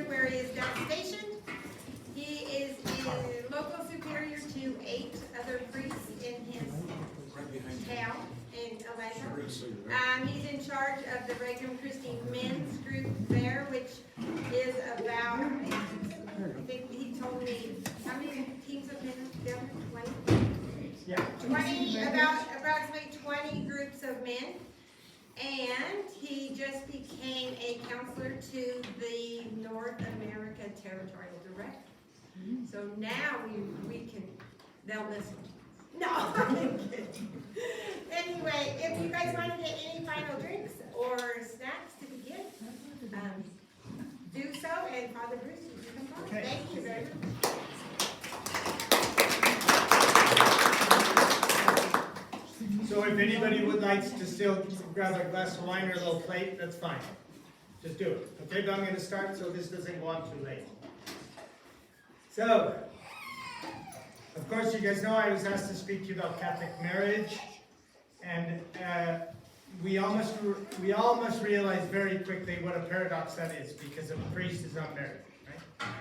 where he is now stationed. He is a local superior to 8 other priests in his town in Atlanta. He's in charge of the Regnum Christi men's group there, which is about, I think he told me, how many teams of men down there? 20? Yeah. 20, about approximately 20 groups of men. And he just became a counselor to the North America Territorial Director. So now they'll listen. No, I'm kidding. Anyway, if you guys want to get any final drinks or snacks to begin, do so. And Father Bruce, you can come forward. Okay. Thank you very much. So if anybody would like to still grab a glass of wine or a little plate, that's fine. Just do it. Okay, but I'm going to start so this doesn't go on too late. So, of course, you guys know I was asked to speak to you about Catholic marriage, and we all must realize very quickly what a paradox that is, because a priest is unmarried, right?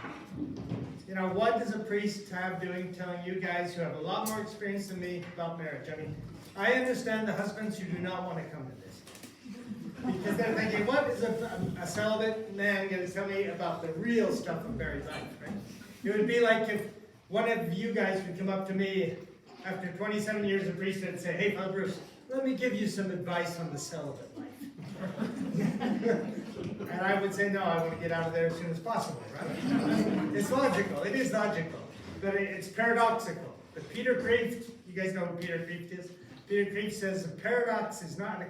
You know, what does a priest have doing telling you guys who have a lot more experience than me about marriage? I mean, I understand the husbands who do not want to come to this, because they're thinking, what is a celibate man going to tell me about the real stuff of married life, right? It would be like if one of you guys would come up to me after 27 years of priesthood and say, hey, Father Bruce, let me give you some advice on the celibate life. And I would say, no, I want to get out of there as soon as possible, right? It's logical. It is logical. But it's paradoxical. But Peter Kreeft, you guys know who Peter Kreeft is? Peter Kreeft says a paradox is not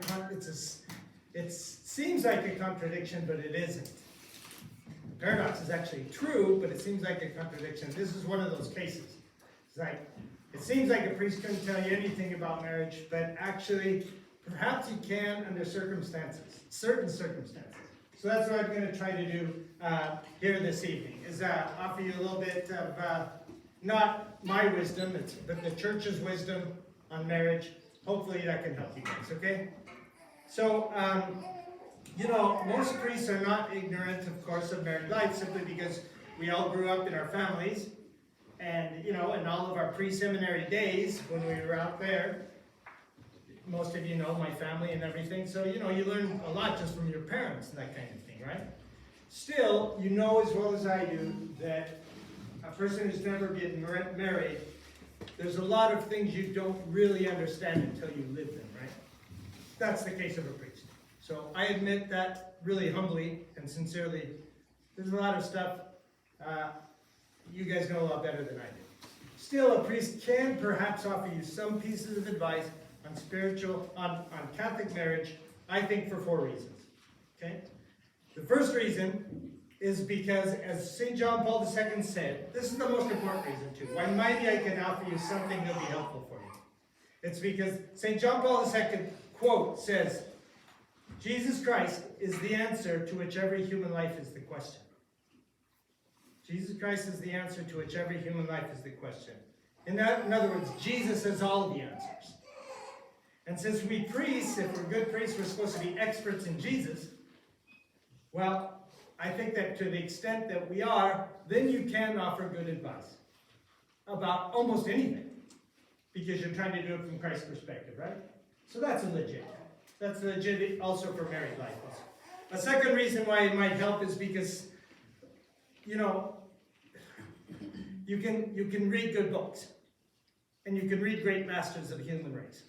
it seems like a contradiction, but it isn't. Paradox is actually true, but it seems like a contradiction. This is one of those cases. It's like, it seems like a priest couldn't tell you anything about marriage, but actually, perhaps he can under certain circumstances. So that's what I'm going to try to do here this evening, is offer you a little bit of, not my wisdom, but the church's wisdom on marriage. Hopefully that can help you guys, okay? So, you know, most priests are not ignorant, of course, of married life, simply because we all grew up in our families. And, you know, in all of our pre-seminary days, when we were out there, most of you know my family and everything. So, you know, you learn a lot just from your parents and that kind of thing, right? Still, you know as well as I do that a person who's never been married, there's a lot of things you don't really understand until you live them, right? That's the case of a priest. So I admit that really humbly and sincerely. There's a lot of stuff you guys know a lot better than I do. Still, a priest can perhaps offer you some pieces of advice on Catholic marriage, I think for 4 reasons. Okay? The first reason is because, as St. John Paul II said, this is the most important reason too. Why maybe I can offer you something that'll be helpful for you. It's because St. John Paul II, quote, says, Jesus Christ is the answer to which every human life is the question. Jesus Christ is the answer to which every human life is the question. In other words, Jesus has all the answers. And since we priests, if we're good priests, we're supposed to be experts in Jesus, well, I think that to the extent that we are, then you can offer good advice about almost anything, because you're trying to do it from Christ's perspective, right? So that's legit. That's legit also for married life. A second reason why it might help is because, you know, you can read good books, and you can read great masters of the human race.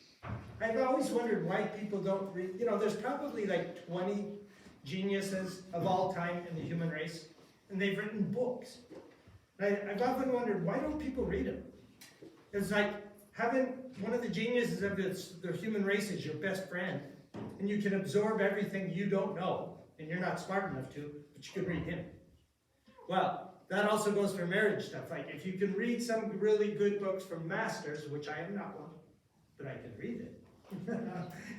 I've always wondered why people don't read. You know, there's probably like 20 geniuses of all time in the human race, and they've written books. I've often wondered, why don't people read them? It's like having one of the geniuses of the human race as your best friend, and you can absorb everything you don't know, and you're not smart enough to, but you can read him. Well, that also goes for marriage stuff. Like, if you can read some really good books from masters, which I am not one, but I can read it.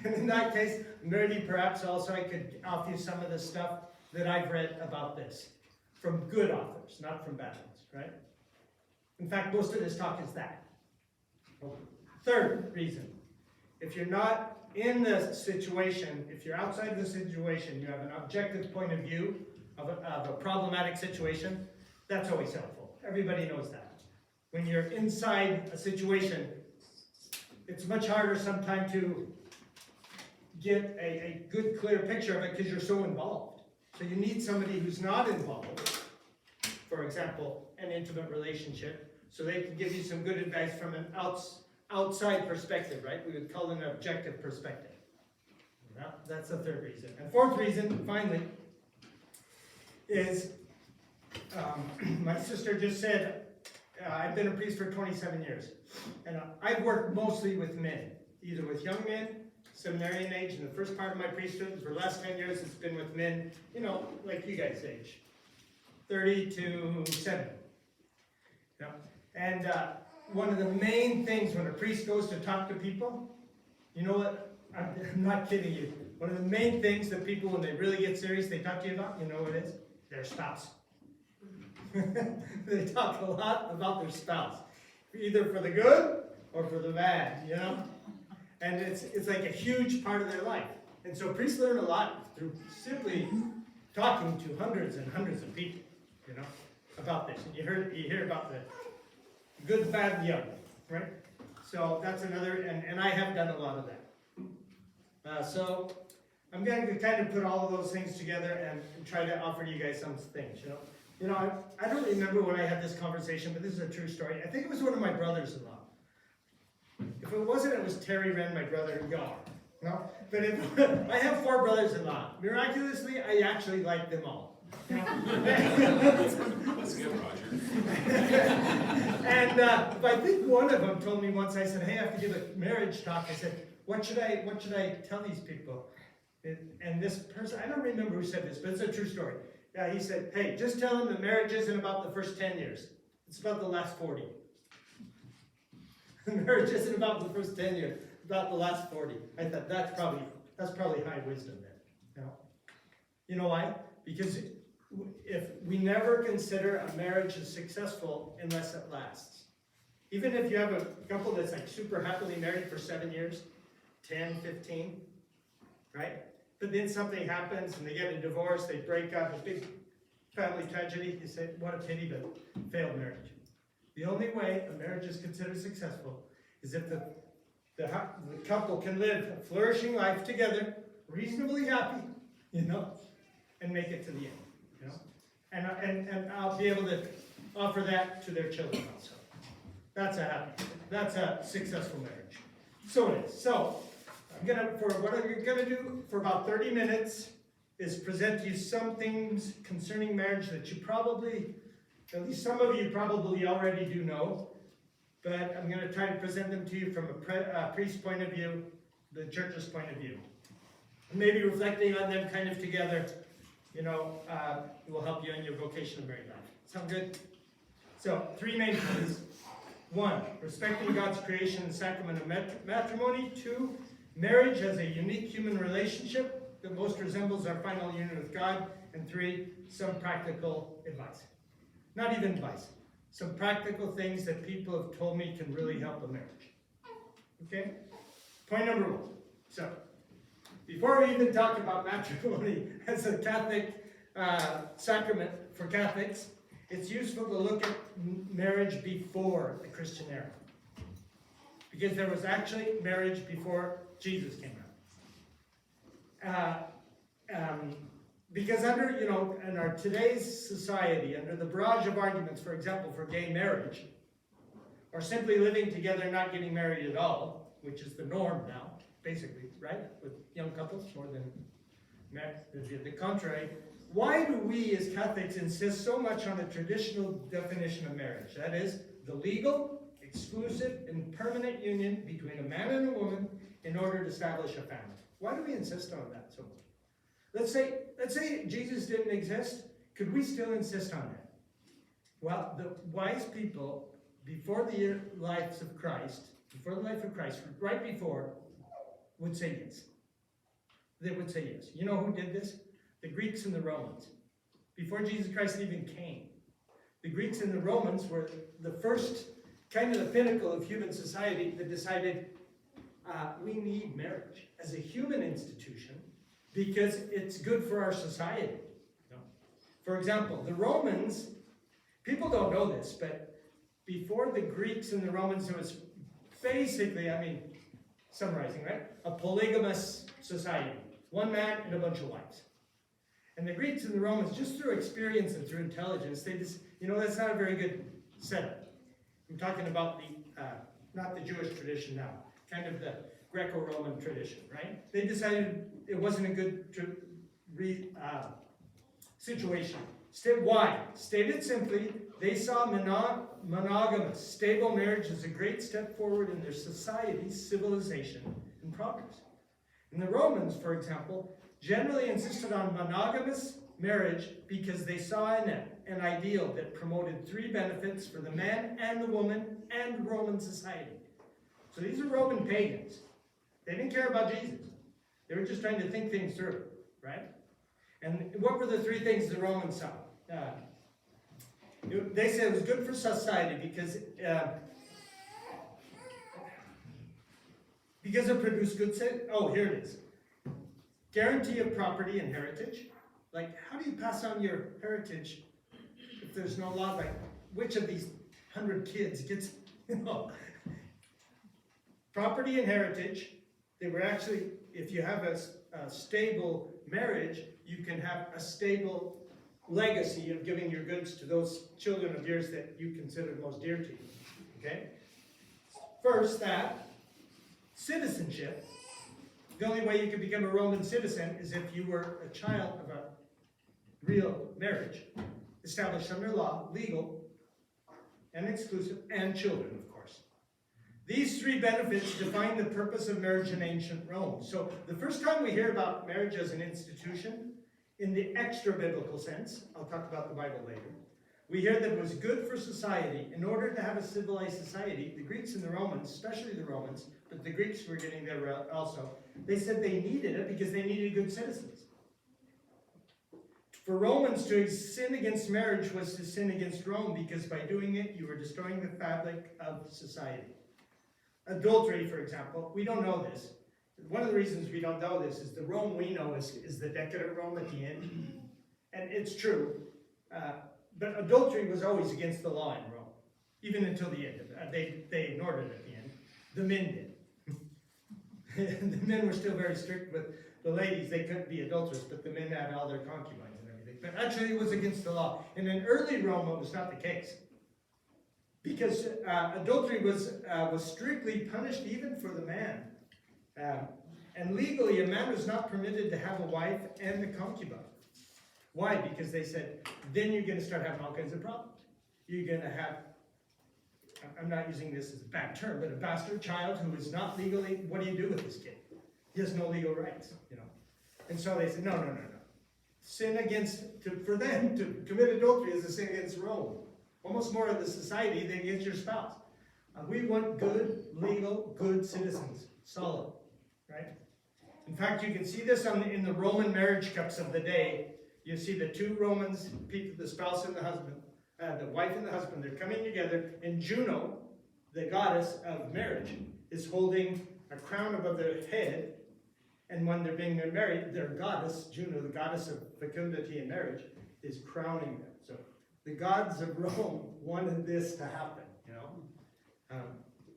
And in that case, maybe perhaps also I could offer you some of the stuff that I've read about this from good authors, not from bad ones, right? In fact, most of this talk is that. Third reason, if you're not in the situation, if you're outside of the situation, you have an objective point of view of a problematic situation, that's always helpful. Everybody knows that. When you're inside a situation, it's much harder sometimes to get a good, clear picture of it because you're so involved. So you need somebody who's not involved, for example, an intimate relationship, so they can give you some good advice from an outside perspective, right? We would call it an objective perspective. That's the third reason. And fourth reason, finally, is my sister just said, I've been a priest for 27 years, and I've worked mostly with men, either with young men, seminarian age, and the first part of my priesthood, for the last 10 years, it's been with men, you know, like you guys' age, 30 to 70. You know? And one of the main things when a priest goes to talk to people, you know what, I'm not kidding you, one of the main things that people, when they really get serious, they talk to you about, you know what it is? Their spouse. They talk a lot about their spouse, either for the good or for the bad, you know? And it's like a huge part of their life. And so priests learn a lot through simply talking to hundreds and hundreds of people, you know, about this. And you hear about the good, the bad, and the ugly, right? So that's another, and I have done a lot of that. So I'm going to kind of put all of those things together and try to offer you guys some things, you know. You know, I don't remember when I had this conversation, but this is a true story. I think it was one of my brothers-in-law. If it wasn't, it was Terry Wren, my brother-in-law. No? But I have 4 brothers-in-law. Miraculously, I actually like them all. Let's go, Roger. And I think one of them told me once, I said, hey, I have to give a marriage talk. I said, what should I tell these people? And this person, I don't remember who said this, but it's a true story. Yeah, he said, hey, just tell them that marriage isn't about the first 10 years. It's about the last 40. Marriage isn't about the first 10 years, about the last 40. I thought that's probably high wisdom then. You know why? Because if we never consider a marriage as successful unless it lasts. Even if you have a couple that's like super happily married for 7 years, 10, 15, right? But then something happens and they get a divorce, they break up, a big family tragedy. You say, what a pity, but failed marriage. The only way a marriage is considered successful is if the couple can live a flourishing life together, reasonably happy, you know, and make it to the end, you know. And I'll be able to offer that to their children also. That's a successful marriage. So it is. So what I'm gonna do for about 30 minutes is present to you some things concerning marriage that you probably, at least some of you probably already do know, but I'm going to try to present them to you from a priest's point of view, the church's point of view. And maybe reflecting on them kind of together, you know, will help you in your vocation of married life. Sound good? So, 3 main points. 1, respecting God's creation and sacrament of matrimony. 2, marriage as a unique human relationship that most resembles our final union with God. And 3, some practical advice. Not even advice. Some practical things that people have told me can really help a marriage. Okay? Point number 1. So, before we even talk about matrimony as a Catholic sacrament for Catholics, it's useful to look at marriage before the Christian era. Because there was actually marriage before Jesus came around. Because under, you know, in our today's society, under the barrage of arguments, for example, for gay marriage, or simply living together and not getting married at all, which is the norm now, basically, right? With young couples, more than the contrary. Why do we as Catholics insist so much on the traditional definition of marriage? That is, the legal, exclusive, and permanent union between a man and a woman in order to establish a family. Why do we insist on that so much? Let's say Jesus didn't exist. Could we still insist on that? Well, the wise people, before the life of Christ, right before, would say yes. They would say yes. You know who did this? The Greeks and the Romans. Before Jesus Christ even came. The Greeks and the Romans were the first, kind of the pinnacle of human society that decided we need marriage as a human institution because it's good for our society. You know? For example, the Romans, people don't know this, but before the Greeks and the Romans, it was basically, summarizing, right? A polygamous society. One man and a bunch of wives. And the Greeks and the Romans, just through experience and through intelligence, they just, that's not a very good setup. I'm talking about not the Jewish tradition now, kind of the Greco-Roman tradition, right? They decided it wasn't a good situation. Why? Stated simply, they saw monogamous, stable marriage as a great step forward in their society's civilization and progress. And the Romans, for example, generally insisted on monogamous marriage because they saw in it an ideal that promoted three benefits for the man and the woman and Roman society. So these are Roman pagans. They didn't care about Jesus. They were just trying to think things through, right? And what were the three things the Romans saw? They said it was good for society because it produced good. Oh, here it is. Guarantee of property and heritage. Like, how do you pass on your heritage if there's no law? Like, which of these 100 kids gets, property and heritage. They were actually, if you have a stable marriage, you can have a stable legacy of giving your goods to those children of yours that you consider most dear to you. Okay? First, that citizenship. The only way you could become a Roman citizen is if you were a child of a real marriage, established under law, legal, and exclusive, and children, of course. These three benefits define the purpose of marriage in ancient Rome. So the first time we hear about marriage as an institution, in the extra-biblical sense, I'll talk about the Bible later, we hear that it was good for society. In order to have a civilized society, the Greeks and the Romans, especially the Romans, but the Greeks were getting there also, they said they needed it because they needed good citizens. For Romans, to sin against marriage was to sin against Rome, because by doing it, you were destroying the fabric of society. Adultery, for example, we don't know this. One of the reasons we don't know this is the Rome we know is the decadent Rome at the end. And it's true. But adultery was always against the law in Rome, even until the end. They ignored it at the end. The men did. The men were still very strict with the ladies. They couldn't be adulterous, but the men had all their concubines and everything. But actually it was against the law. And in early Rome, it was not the case. Because adultery was strictly punished even for the man. And legally, a man was not permitted to have a wife and a concubine. Why? Because they said, then you're going to start having all kinds of problems. You're going to have, I'm not using this as a bad term, but a bastard child who is not legally, what do you do with this kid? He has no legal rights, And so they said, no. Sin against, for them to commit adultery is a sin against Rome. Almost more of the society than against your spouse. We want good, legal, good citizens. Solid, right? In fact, you can see this in the Roman marriage cups of the day. You see the two Romans, the spouse and the husband, the wife and the husband, they're coming together, and Juno, the goddess of marriage, is holding a crown above their head, and when they're being married, their goddess, Juno, the goddess of fecundity and marriage, is crowning them. So the gods of Rome wanted this to happen,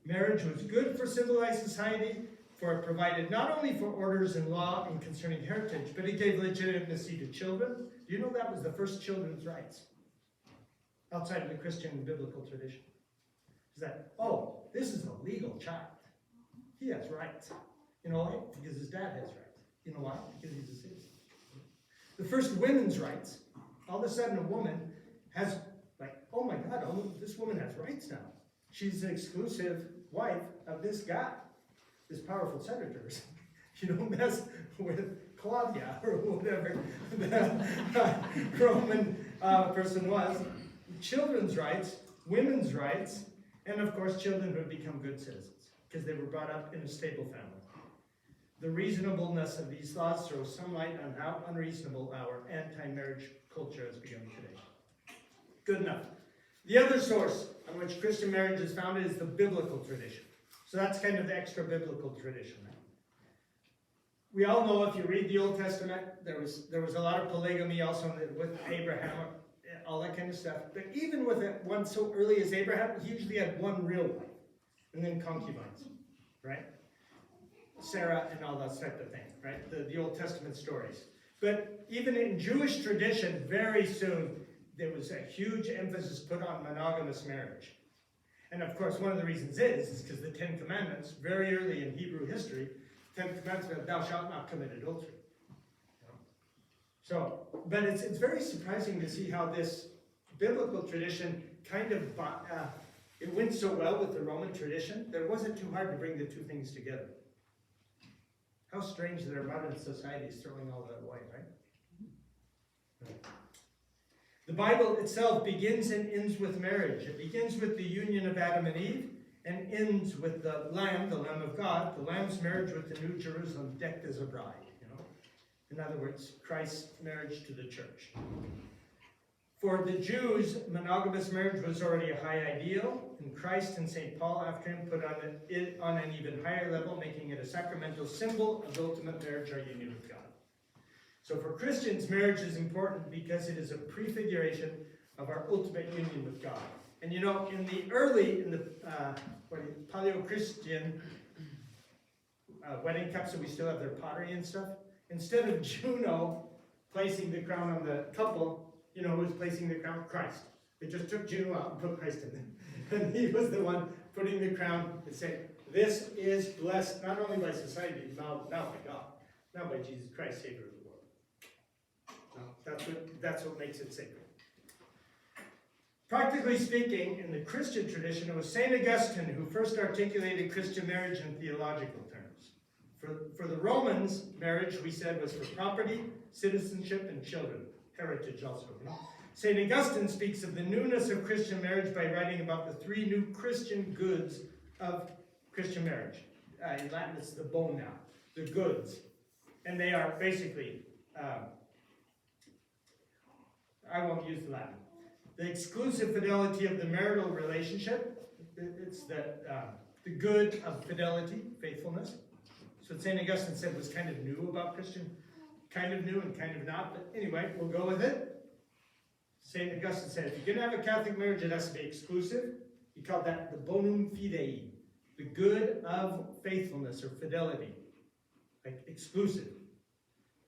Marriage was good for civilized society, for it provided not only for orders and law and concerning heritage, but it gave legitimacy to children. Do you know that was the first children's rights? Outside of the Christian and biblical tradition. Is that, this is a legal child. He has rights. You know why? Because his dad has rights. You know why? Because he's a citizen. The first women's rights, all of a sudden a woman has, oh my God, this woman has rights now. She's an exclusive wife of this guy, this powerful senator. You don't mess with Claudia or whatever the Roman person was. Children's rights, women's rights, and of course children would become good citizens because they were brought up in a stable family. The reasonableness of these laws throws some light on how unreasonable our anti-marriage culture has become today. Good enough. The other source on which Christian marriage is founded is the biblical tradition. So that's kind of the extra-biblical tradition. we all know if you read the Old Testament, there was a lot of polygamy also with Abraham, all that kind of stuff. But even with one so early as Abraham, he usually had one real wife, and then concubines, right? Sarah and all that type of thing, right? The Old Testament stories. But even in Jewish tradition, very soon, there was a huge emphasis put on monogamous marriage. And of course, one of the reasons is because the Ten Commandments, very early in Hebrew history, Ten Commandments said, thou shalt not commit adultery. So, but it's very surprising to see how this biblical tradition kind of, it went so well with the Roman tradition that it wasn't too hard to bring the two things together. How strange that our modern society is throwing all that away, right? The Bible itself begins and ends with marriage. It begins with the union of Adam and Eve and ends with the Lamb of God, the Lamb's marriage with the New Jerusalem decked as a bride, In other words, Christ's marriage to the church. For the Jews, monogamous marriage was already a high ideal, and Christ and St. Paul after him put it on an even higher level, making it a sacramental symbol of ultimate marriage or union with God. So for Christians, marriage is important because it is a prefiguration of our ultimate union with God. And in the Paleo-Christian wedding cups, so we still have their pottery and stuff, instead of Juno placing the crown on the couple, who was placing the crown? Christ. They just took Juno out and put Christ in there. And he was the one putting the crown and saying, this is blessed not only by society, now by God, now by Jesus Christ, Savior of the world. Now, that's what makes it sacred. Practically speaking, in the Christian tradition, it was St. Augustine who first articulated Christian marriage in theological terms. For the Romans, marriage, we said, was for property, citizenship, and children. Heritage also. St. Augustine speaks of the newness of Christian marriage by writing about the three new Christian goods of Christian marriage. In Latin, it's the bona, the goods. And they are basically, I won't use the Latin. The exclusive fidelity of the marital relationship. It's the good of fidelity, faithfulness. So what St. Augustine said was kind of new about Christian, kind of new and kind of not, but anyway, we'll go with it. St. Augustine said, if you're going to have a Catholic marriage, it has to be exclusive. He called that the bonum fidei, the good of faithfulness or fidelity, like exclusive.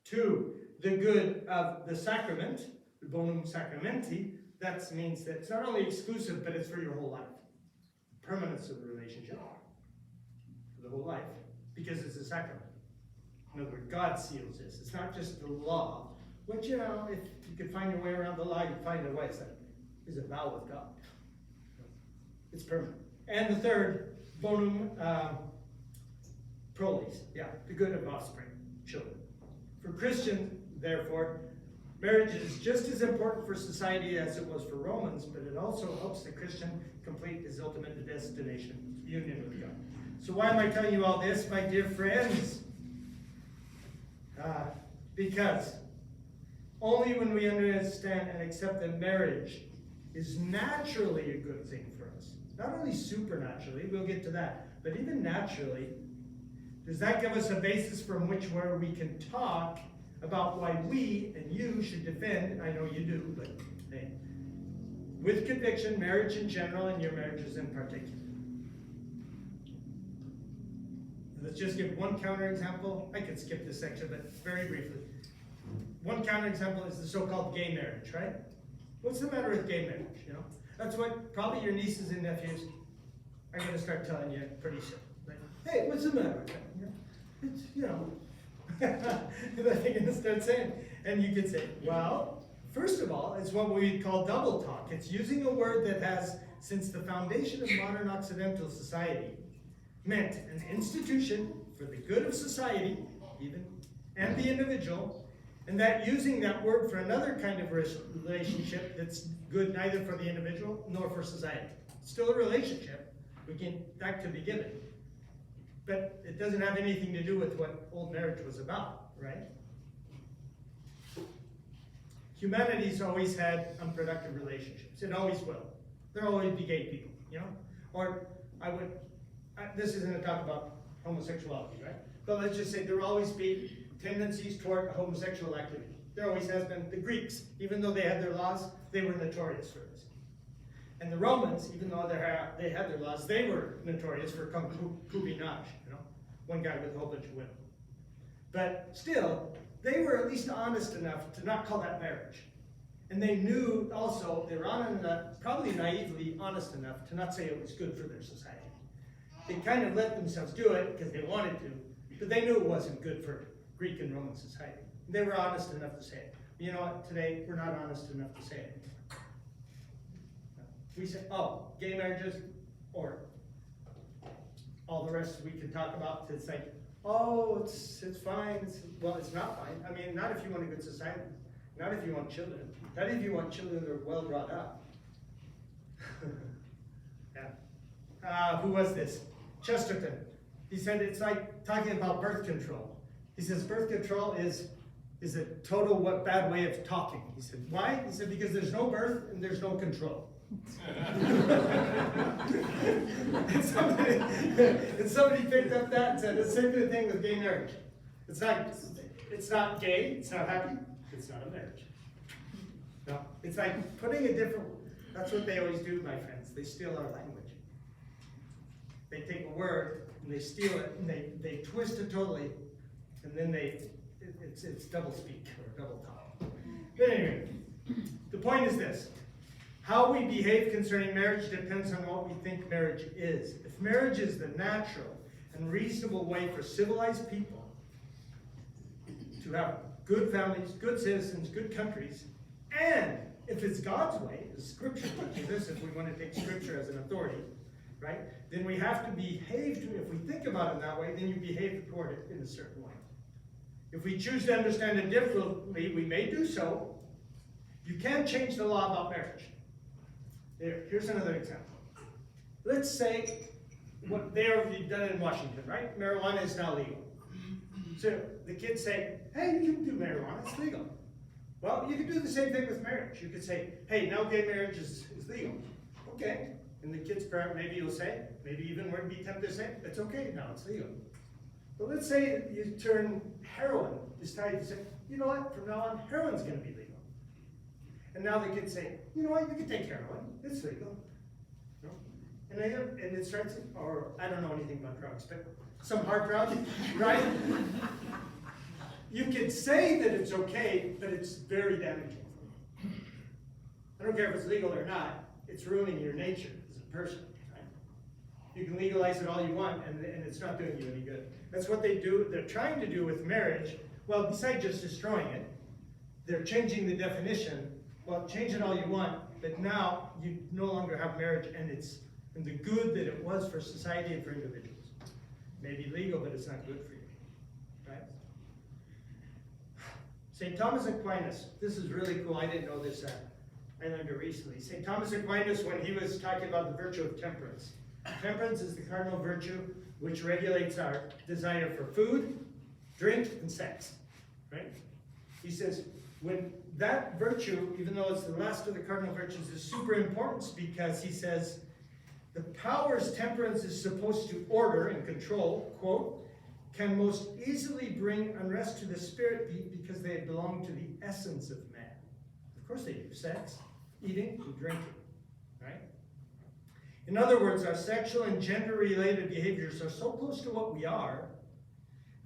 2, the good of the sacrament, the bonum sacramenti. That means that it's not only exclusive, but it's for your whole life. The permanence of the relationship for the whole life, because it's a sacrament. In other words, God seals this. It's not just the law, which, if you could find your way around the law, you'd find a way. It's a vow with God. It's permanent. And the third, bonum prolis, the good of offspring, children. For Christians, therefore, marriage is just as important for society as it was for Romans, but it also helps the Christian complete his ultimate destination, union with God. So why am I telling you all this, my dear friends? Because only when we understand and accept that marriage is naturally a good thing for us, not only supernaturally, we'll get to that, but even naturally, does that give us a basis from where we can talk about why we and you should defend, I know you do, but hey, with conviction, marriage in general and your marriages in particular. Let's just give one counterexample. I could skip this section, but very briefly. One counterexample is the so-called gay marriage, right? What's the matter with gay marriage, That's what probably your nieces and nephews are going to start telling you pretty soon. Like, hey, what's the matter with that? It's, they're going to start saying. And you could say, well, first of all, it's what we call double talk. It's using a word that has, since the foundation of modern Occidental society, meant an institution for the good of society, even, and the individual, and that using that word for another kind of relationship that's good neither for the individual nor for society. It's still a relationship. That could be given. But it doesn't have anything to do with what old marriage was about, right? Humanity's always had unproductive relationships. It always will. There'll always be gay people, Or this isn't a talk about homosexuality, right? but let's just say there will always be tendencies toward homosexual activity. There always has been. The Greeks, even though they had their laws, they were notorious for this. And the Romans, even though they had their laws, they were notorious for concubinage, one guy with a whole bunch of women. But still, they were at least honest enough to not call that marriage. And they knew also, they were probably naively honest enough to not say it was good for their society. They kind of let themselves do it because they wanted to, but they knew it wasn't good for Greek and Roman society. They were honest enough to say it. You know what? Today, we're not honest enough to say it. We say, oh, gay marriages, or all the rest we can talk about. It's like, oh, it's fine. Well, it's not fine. I mean, not if you want a good society. Not if you want children. Not if you want children that are well brought up. Yeah. Who was this? Chesterton. He said it's like talking about birth control. He says birth control is a total bad way of talking. He said, why? He said, because there's no birth and there's no control. and somebody picked up that and said the same thing with gay marriage. It's not gay, it's not happy, it's not a marriage. No, it's like putting a different, that's what they always do, my friends. They steal our language. They take a word and they steal it and they twist it totally, and then it's double speak or double talk. But anyway, the point is this. How we behave concerning marriage depends on what we think marriage is. If marriage is the natural and reasonable way for civilized people to have good families, good citizens, good countries, and if it's God's way, as Scripture teaches us, if we want to take Scripture as an authority, right, then we have to behave to it. If we think about it that way, then you behave toward it in a certain way. If we choose to understand it differently, we may do so. You can't change the law about marriage. Here's another example. Let's say what they've done in Washington, right? Marijuana is now legal. So the kids say, hey, you can do marijuana, it's legal. Well, you can do the same thing with marriage. You could say, hey, now gay marriage is legal. Okay. And the kid's parent maybe will say, maybe even would be tempted to say, it's okay, now it's legal. But let's say you turn heroin, decide to say, you know what, from now on, heroin's going to be legal. And now the kids say, you know what, you can take heroin, it's legal. No? And it starts, or I don't know anything about drugs, but some hard drug, right? You could say that it's okay, but it's very damaging. I don't care if it's legal or not, it's ruining your nature as a person, right? You can legalize it all you want, and it's not doing you any good. That's what they're trying to do with marriage. Well, besides just destroying it, they're changing the definition. Well, change it all you want, but now you no longer have marriage and the good that it was for society and for individuals. Maybe legal, but it's not good for you, right? St. Thomas Aquinas, this is really cool. I didn't know this. I learned it recently. St. Thomas Aquinas, when he was talking about the virtue of temperance. Temperance is the cardinal virtue which regulates our desire for food, drink, and sex, right? He says, when that virtue, even though it's the last of the cardinal virtues, is super important because he says, the powers temperance is supposed to order and control, quote, can most easily bring unrest to the spirit because they belong to the essence of man. Of course they do, sex, eating, and drinking, right? In other words, our sexual and gender-related behaviors are so close to what we are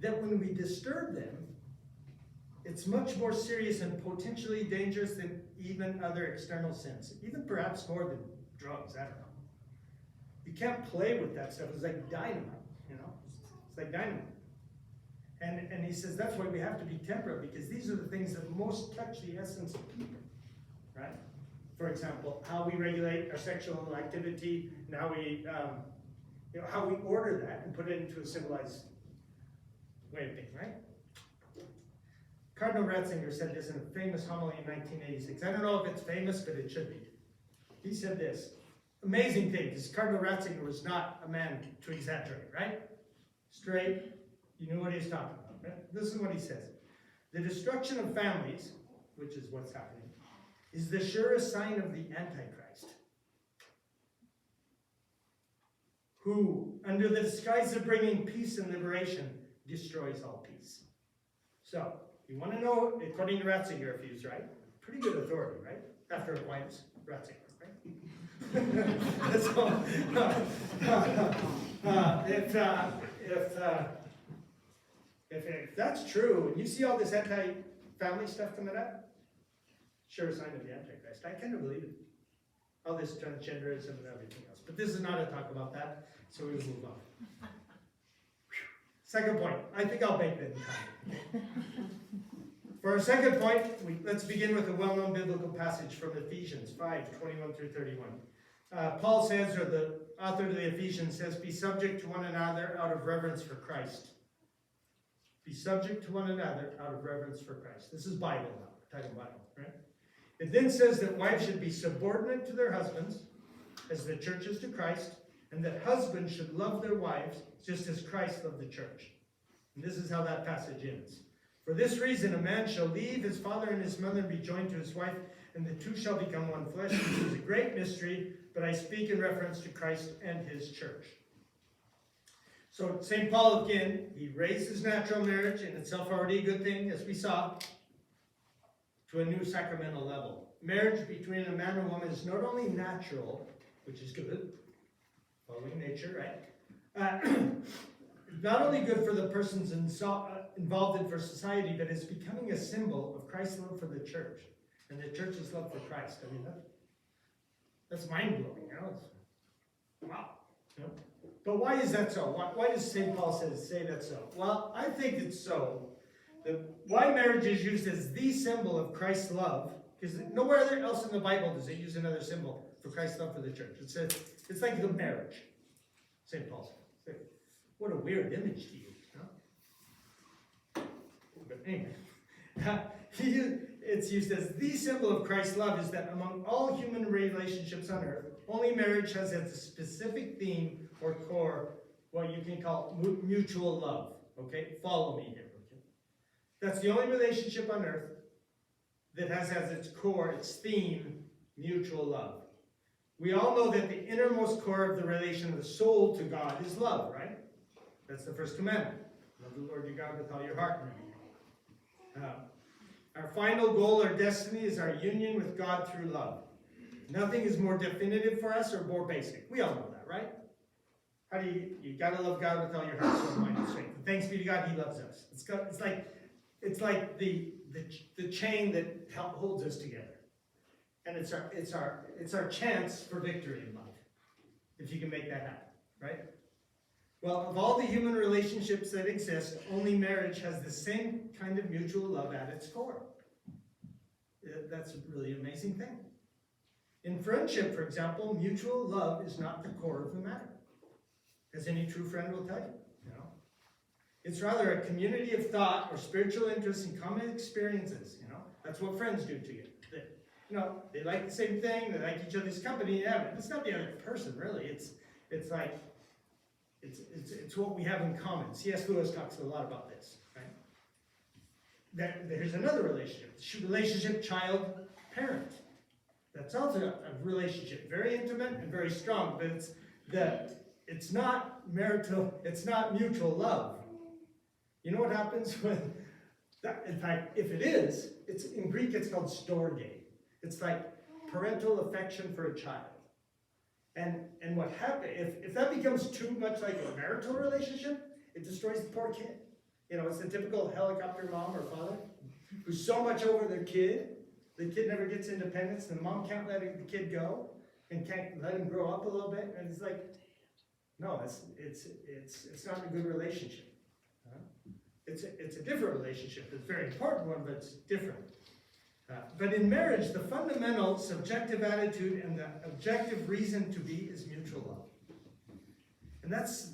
that when we disturb them, it's much more serious and potentially dangerous than even other external sins, even perhaps more than drugs, I don't know. You can't play with that stuff. It's like dynamite, It's like dynamite. And he says that's why we have to be temperate, because these are the things that most touch the essence of people, right? For example, how we regulate our sexual activity, and how we, how we order that and put it into a civilized way of being, right? Cardinal Ratzinger said this in a famous homily in 1986. I don't know if it's famous, but it should be. He said this. Amazing thing, because Cardinal Ratzinger was not a man to exaggerate, right? Straight, you knew what he was talking about, right? This is what he says. The destruction of families, which is what's happening, is the surest sign of the Antichrist, who, under the disguise of bringing peace and liberation, destroys all peace. So, you want to know, according to Ratzinger, if he's right, pretty good authority, right? After Aquinas, Ratzinger, right? So, if that's true, and you see all this anti-family stuff coming up, sure sign of the Antichrist. I kind of believe it. All this transgenderism and everything else. But this is not a talk about that, so we will move on. Second point. I think I'll make that in time. For our second point, let's begin with a well-known biblical passage from Ephesians 5:21 through 31. Paul says, or the author of the Ephesians says, be subject to one another out of reverence for Christ. Be subject to one another out of reverence for Christ. This is Bible now. We're talking Bible, right? It then says that wives should be subordinate to their husbands, as the church is to Christ, and that husbands should love their wives just as Christ loved the church. And this is how that passage ends. For this reason, a man shall leave his father and his mother and be joined to his wife, and the two shall become one flesh. This is a great mystery, but I speak in reference to Christ and his church. So St. Paul, again, he raises natural marriage, in itself already a good thing, as we saw, to a new sacramental level. Marriage between a man and woman is not only natural, which is good, following nature, right? Not only good for the persons involved in for society, but it's becoming a symbol of Christ's love for the church and the church's love for Christ. I mean, that's mind-blowing, you know? Wow. You know? But why is that so? Why does St. Paul say that so? Well, I think it's so that why marriage is used as the symbol of Christ's love, because nowhere else in the Bible does it use another symbol for Christ's love for the church. It's like the marriage, St. Paul says. What a weird image to use, huh? But anyway, it's used as the symbol of Christ's love is that among all human relationships on earth, only marriage has as a specific theme or core what you can call mutual love. Okay, follow me here. Okay, that's the only relationship on earth that has as its core, its theme, mutual love. We all know that the innermost core of the relation of the soul to God is love, right? That's the first commandment. Love the Lord your God with all your heart and everything. Our final goal or destiny is our union with God through love. Nothing is more definitive for us or more basic. We all know that, right? How do you gotta love God with all your heart, soul, mind, and strength. And thanks be to God, He loves us. It's like the chain that holds us together. And it's our chance for victory in life, if you can make that happen, right? Well, of all the human relationships that exist, only marriage has the same kind of mutual love at its core. That's a really amazing thing. In friendship, for example, mutual love is not the core of the matter, as any true friend will tell you. You know, it's rather a community of thought or spiritual interests and common experiences. You know, that's what friends do to you. They like the same thing. They like each other's company. Yeah, but it's not the other person really. It's what we have in common. C.S. Lewis talks a lot about this, right? There's another relationship child-parent. That's also a relationship, very intimate and very strong, but it's not marital, it's not mutual love. You know what happens when, in fact, if it is, in Greek it's called storge. It's like parental affection for a child. And what happens, if that becomes too much like a marital relationship, it destroys the poor kid. You know, it's the typical helicopter mom or father who's so much over their kid, the kid never gets independence, the mom can't let the kid go and can't let him grow up a little bit, and it's like, no, it's not a good relationship. It's a different relationship. It's a very important one, but it's different. But in marriage, the fundamental subjective attitude and the objective reason to be is mutual love. And that's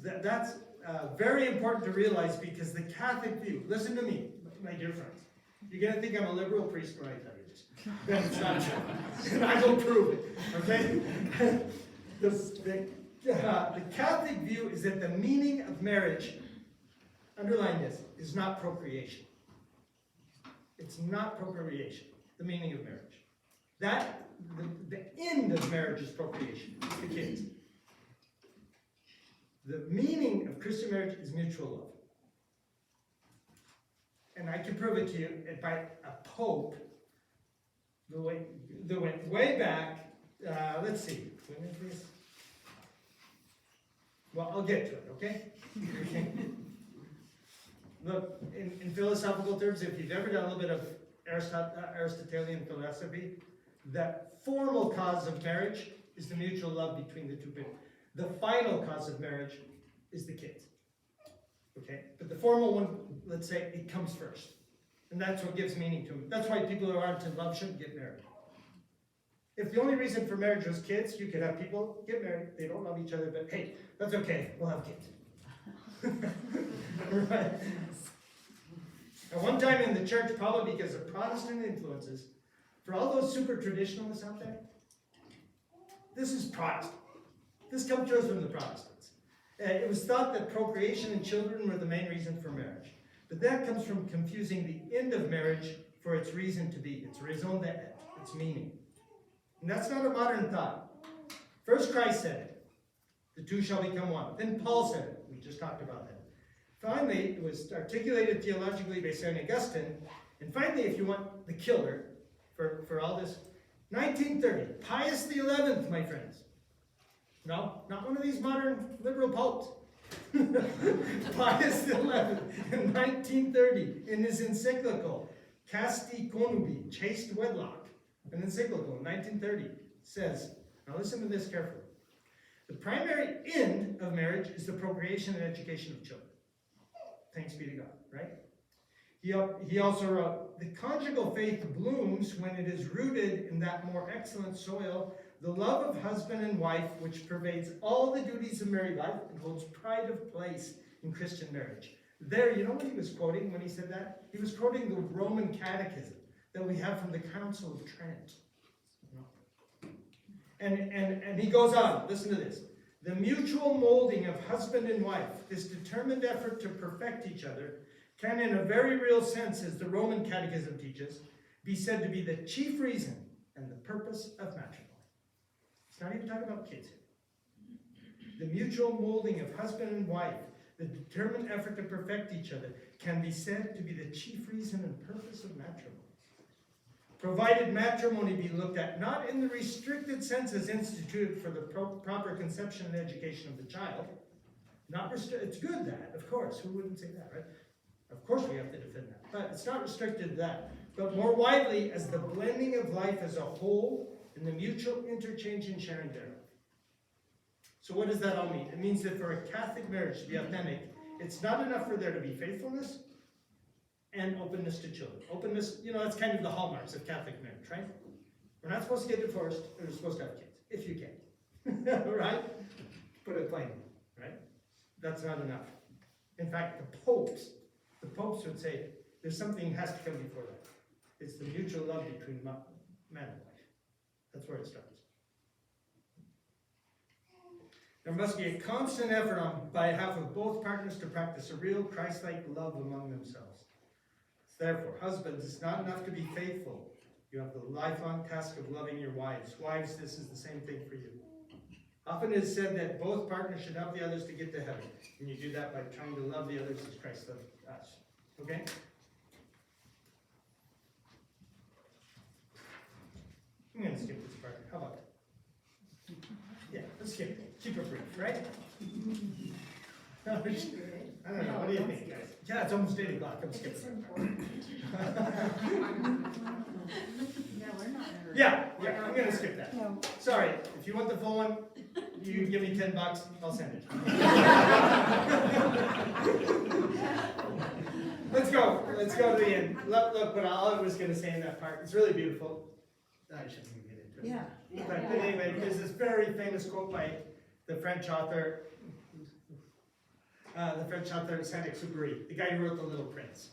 very important to realize, because the Catholic view, listen to me, my dear friends, you're going to think I'm a liberal priest when I tell you this. Then it's not true. And I will prove it, okay? The Catholic view is that the meaning of marriage, underline this, is not procreation. It's not procreation. The meaning of marriage. The end of marriage is procreation, the kids. The meaning of Christian marriage is mutual love. and I can prove it to you, by a pope that went way back. Let's see, when is this? Well, I'll get to it, okay? Look, in philosophical terms, if you've ever done a little bit of Aristotelian philosophy, the formal cause of marriage is the mutual love between the two people. The final cause of marriage is the kids. Okay? But the formal one, let's say, it comes first. And that's what gives meaning to it. That's why people who aren't in love shouldn't get married. If the only reason for marriage was kids, you could have people get married, they don't love each other, but hey, that's okay, we'll have kids. Right? At one time in the church, probably because of Protestant influences, for all those super traditionalists out there, this is Protestant. This comes to us from the Protestants. It was thought that procreation and children were the main reason for marriage. But that comes from confusing the end of marriage for its reason to be, its raison d'être, its meaning. And that's not a modern thought. First Christ said it, the two shall become one. Then Paul said it, we just talked about that. Finally, it was articulated theologically by St. Augustine. And finally, if you want the killer for all this, 1930, Pius XI, my friends. No, not one of these modern liberal popes. Pius XI, in 1930, in his encyclical, Casti Conubi, Chaste Wedlock, an encyclical in 1930, says, now listen to this carefully, the primary end of marriage is the procreation and education of children. Thanks be to God, right? He also wrote, the conjugal faith blooms when it is rooted in that more excellent soil, the love of husband and wife, which pervades all the duties of married life and holds pride of place in Christian marriage. There, you know what he was quoting when he said that? He was quoting the Roman Catechism that we have from the Council of Trent. And he goes on, listen to this. The mutual molding of husband and wife, this determined effort to perfect each other, can in a very real sense, as the Roman Catechism teaches, be said to be the chief reason and the purpose of matrimony. It's not even talking about kids here. The mutual molding of husband and wife, the determined effort to perfect each other, can be said to be the chief reason and purpose of matrimony. Provided matrimony be looked at not in the restricted sense as instituted for the proper conception and education of the child. It's good that, of course, who wouldn't say that, right? Of course we have to defend that, but it's not restricted to that. But more widely as the blending of life as a whole and the mutual interchange and sharing thereof. So what does that all mean? It means that for a Catholic marriage to be authentic, it's not enough for there to be faithfulness and openness to children. Openness, that's kind of the hallmarks of Catholic marriage, right? We're not supposed to get divorced, we're supposed to have kids, if you can. Right? Put it plainly, right? That's not enough. In fact, the popes would say there's something has to come before that. It's the mutual love between man and wife. That's where it starts. There must be a constant effort on behalf of both partners to practice a real Christ-like love among themselves. Therefore, husbands, it's not enough to be faithful. You have the lifelong task of loving your wives. Wives, this is the same thing for you. Often it is said that both partners should help the others to get to heaven. And you do that by trying to love the others as Christ loved us. Okay? I'm going to skip this part. How about that? Yeah, let's skip it. Keep it brief, right? I don't know. What do you think, guys? Yeah, it's almost 8 o'clock. I'm skipping it. Yeah, I'm going to skip that. No. Sorry, if you want the full one, you give me $10, I'll send it. Let's go to the end. Look what I was going to say in that part. It's really beautiful. I shouldn't even get into it. Yeah. But anyway, there's this very famous quote by the French author Saint-Exupéry, the guy who wrote The Little Prince.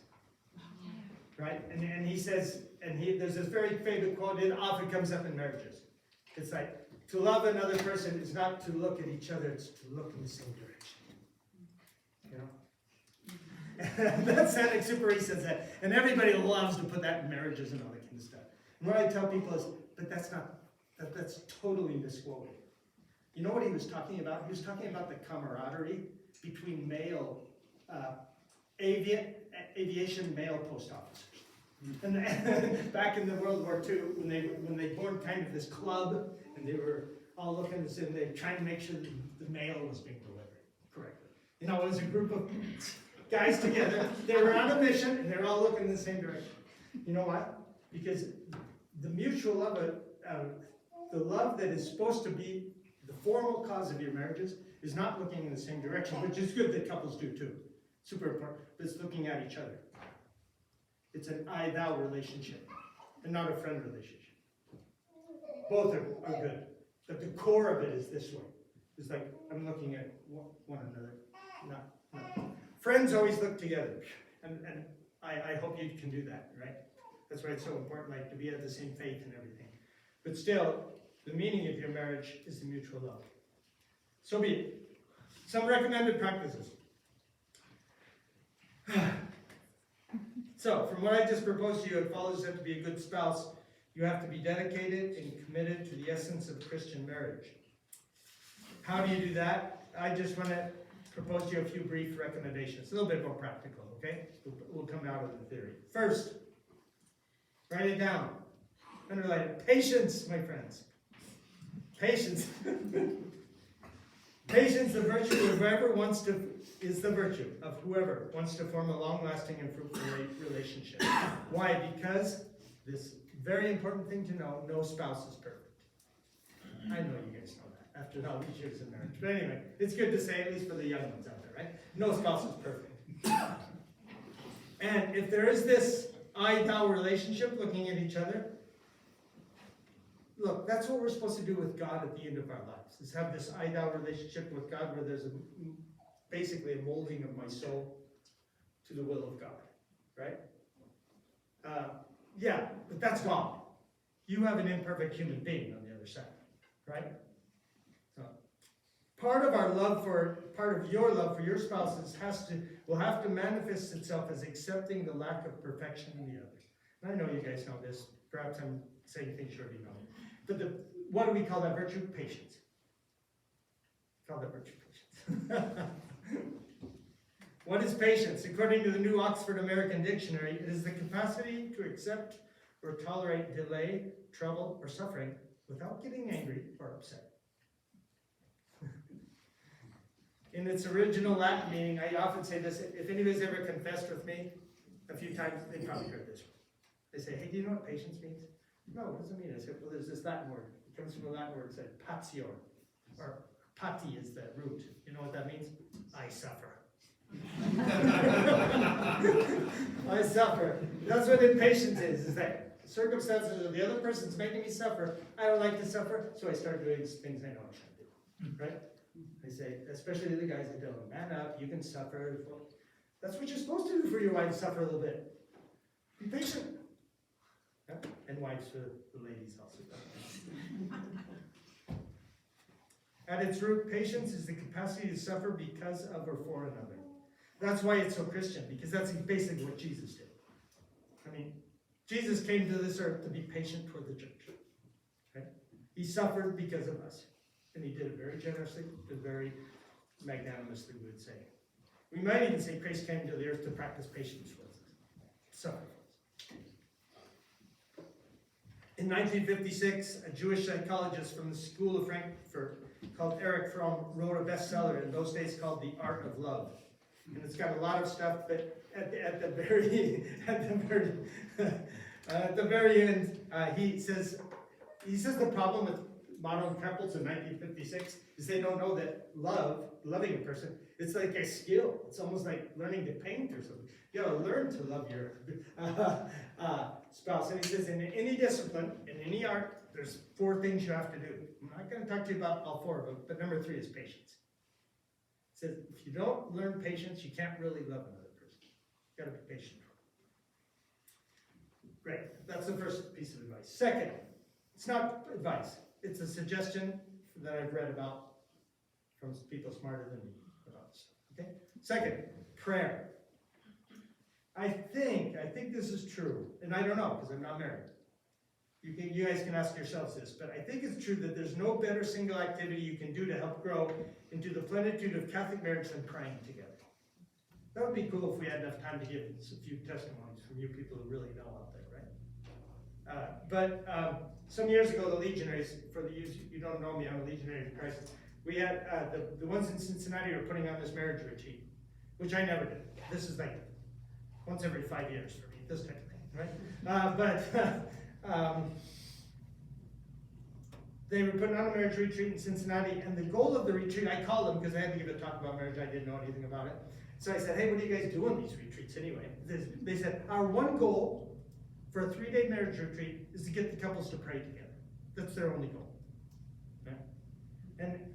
Right? And he says, there's this very famous quote, it often comes up in marriages. It's like, to love another person is not to look at each other, it's to look in the same direction. And that's Saint-Exupéry says that. And everybody loves to put that in marriages and all that kind of stuff. And what I tell people is, but that's totally misquoted. You know what he was talking about? He was talking about the camaraderie between male aviation mail post officers. And back in the World War II, when they formed kind of this club, and they were all looking as if they were trying to make sure the mail was being delivered correctly. You know, it was a group of guys together. They were on a mission, and they were all looking in the same direction. You know what? Because the mutual love, the love that is supposed to be the formal cause of your marriages, is not looking in the same direction, which is good that couples do too. Super important. But it's looking at each other. It's an I-thou relationship, and not a friend relationship. Both are good. But the core of it is this way. It's like, I'm looking at one another. No. Friends always look together. And I hope you can do that, right? That's why it's so important, like, to be of the same faith and everything. But still, the meaning of your marriage is the mutual love. So be it. Some recommended practices. So, from what I just proposed to you, it follows that to be a good spouse, you have to be dedicated and committed to the essence of Christian marriage. How do you do that? I just want to propose to you a few brief recommendations. A little bit more practical, okay? We'll come out of the theory. First, write it down. Underline it. Patience, my friends. Patience. Patience, the virtue of whoever wants to, is the virtue of whoever wants to form a long-lasting and fruitful relationship. Why? Because this very important thing to know, no spouse is perfect. I know you guys know that after all these years of marriage. But anyway, it's good to say, at least for the young ones out there, right? No spouse is perfect. And if there is this I-thou relationship, looking at each other, look, that's what we're supposed to do with God at the end of our lives, is have this I-thou relationship with God where there's basically a molding of my soul to the will of God, right? Yeah, but that's God. You have an imperfect human being on the other side, right? So, part of your love for your spouses will have to manifest itself as accepting the lack of perfection in the other. And I know you guys know this. Perhaps I'm saying things you already know. But what do we call that virtue? Patience. Call that virtue patience. What is patience? According to the New Oxford American Dictionary, it is the capacity to accept or tolerate delay, trouble, or suffering without getting angry or upset. In its original Latin meaning, I often say this, if anybody's ever confessed with me, a few times, they probably heard this. They say, hey, do you know what patience means? No, what does it mean? I said, well, there's this Latin word. It comes from a Latin word that said patio, or pati is the root. You know what that means? I suffer. I suffer. That's what impatience is that circumstances of the other person's making me suffer. I don't like to suffer, so I start doing things I know I shouldn't do. Right? I say, especially to the guys that don't, man up, you can suffer. Well, that's what you're supposed to do for your wife, suffer a little bit. Be patient. Yeah? And wives for the ladies also. At its root, patience is the capacity to suffer because of or for another. That's why it's so Christian, because that's basically what Jesus did. I mean, Jesus came to this earth to be patient toward the church. Okay? He suffered because of us. And he did it very generously, and very magnanimously, we would say. We might even say Christ came to the earth to practice patience with us. Suffer. In 1956, a Jewish psychologist from the School of Frankfurt called Erich Fromm wrote a bestseller in those days called The Art of Love. And it's got a lot of stuff, but at the very end, he says the problem with modern couples in 1956 is they don't know that loving a person, it's like a skill. It's almost like learning to paint or something. You gotta learn to love your spouse. And he says in any discipline, in any art, there's 4 things you have to do. I'm not going to talk to you about all 4 of them, but number 3 is patience. It says if you don't learn patience, you can't really love another person. You gotta be patient. Great. That's the first piece of advice. Second, it's not advice. It's a suggestion that I've read about from people smarter than me about this. Okay? Second, prayer. I think this is true, and I don't know because I'm not married. You guys can ask yourselves this, but I think it's true that there's no better single activity you can do to help grow into the plenitude of Catholic marriage than praying together. That would be cool if we had enough time to give a few testimonies from you people who really know out there, right? But some years ago, the Legionaries, for the you don't know me, I'm a Legionary of Christ. We had the ones in Cincinnati were putting on this marriage retreat, which I never did. This is like once every 5 years for me, this type of thing, right? They were putting on a marriage retreat in Cincinnati, and the goal of the retreat, I called them because I had to give a talk about marriage. I didn't know anything about it. So I said, hey, what do you guys do on these retreats anyway? They said, our one goal for a 3-day marriage retreat is to get the couples to pray together. That's their only goal. Okay?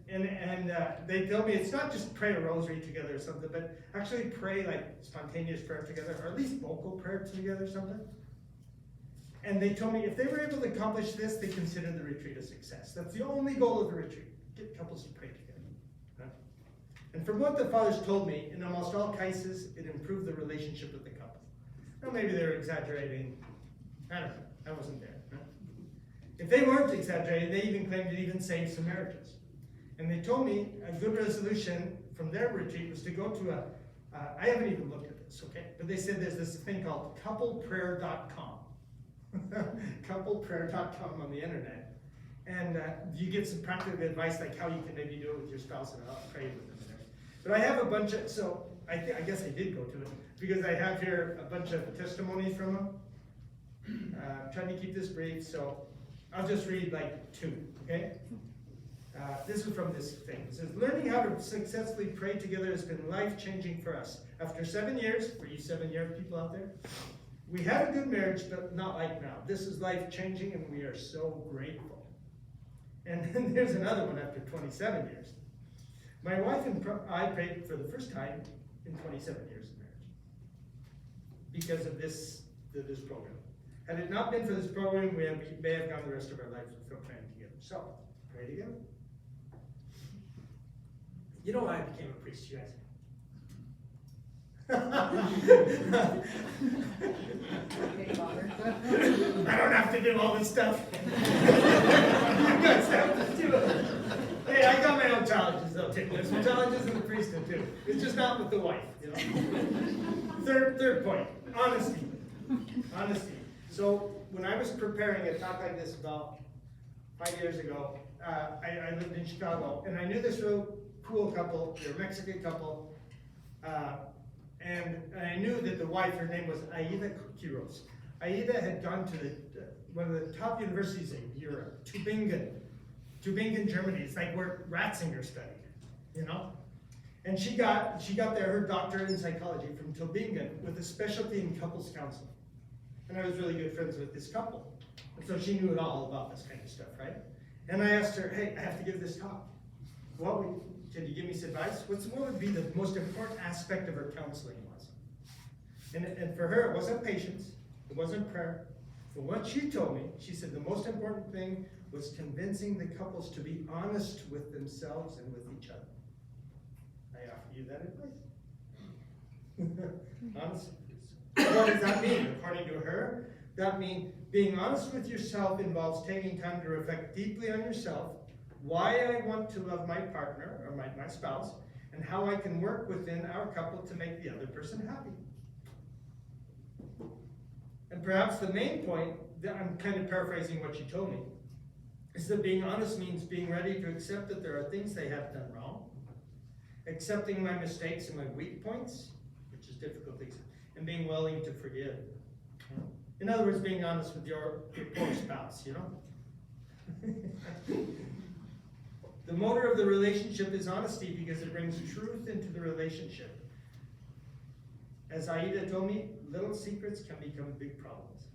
And they told me it's not just pray a rosary together or something, but actually pray like spontaneous prayer together, or at least vocal prayer together or something. And they told me if they were able to accomplish this, they considered the retreat a success. That's the only goal of the retreat, get couples to pray together. Okay? And from what the fathers told me, in almost all cases, it improved the relationship with the couple. Now maybe they were exaggerating, I don't know, I wasn't there. Right? If they weren't exaggerating, they even claimed it even saved some marriages. And they told me a good resolution from their retreat was to go to I haven't even looked at this, okay? But they said there's this thing called coupleprayer.com. coupleprayer.com on the internet. And you get some practical advice like how you can maybe do it with your spouse and I'll pray with them and everything. But I have a bunch of, so I guess I did go to it because I have here a bunch of testimonies from them. I'm trying to keep this brief, so I'll just read like 2, okay? This is from this thing. It says, learning how to successfully pray together has been life-changing for us. After 7 years, for you 7-year people out there, we had a good marriage, but not like now. This is life-changing, and we are so grateful. And then there's another one after 27 years. My wife and I prayed for the first time in 27 years of marriage because of this program. Had it not been for this program, we may have gone the rest of our lives without praying together. So, pray together. You know why I became a priest, you guys? I don't have to do all this stuff. You guys have to do it. Hey, I got my own challenges though too. There's some challenges in the priesthood too. It's just not with the wife, you know. Third point, honesty. Honesty. So when I was preparing a talk like this about 5 years ago, I lived in Chicago, and I knew this real cool couple. They're a Mexican couple. And I knew that the wife, her name was Aida Quiroz. Aida had gone to one of the top universities in Europe, Tübingen, Germany. It's like where Ratzinger studied, you know? And she got there her doctorate in psychology from Tübingen with a specialty in couples counseling. And I was really good friends with this couple. And so she knew it all about this kind of stuff, right? And I asked her, hey, I have to give this talk. Can you give me some advice? What would be the most important aspect of her counseling was? And for her, it wasn't patience, it wasn't prayer. But what she told me, she said the most important thing was convincing the couples to be honest with themselves and with each other. I offer you that advice. Honest. What does that mean? According to her, that means being honest with yourself involves taking time to reflect deeply on yourself, why I want to love my partner or my spouse, and how I can work within our couple to make the other person happy. And perhaps the main point, I'm kind of paraphrasing what she told me, is that being honest means being ready to accept that there are things they have done wrong, accepting my mistakes and my weak points, which is difficult things, and being willing to forgive. In other words, being honest with your poor spouse, you know? The motor of the relationship is honesty because it brings truth into the relationship. As Aida told me, little secrets can become big problems.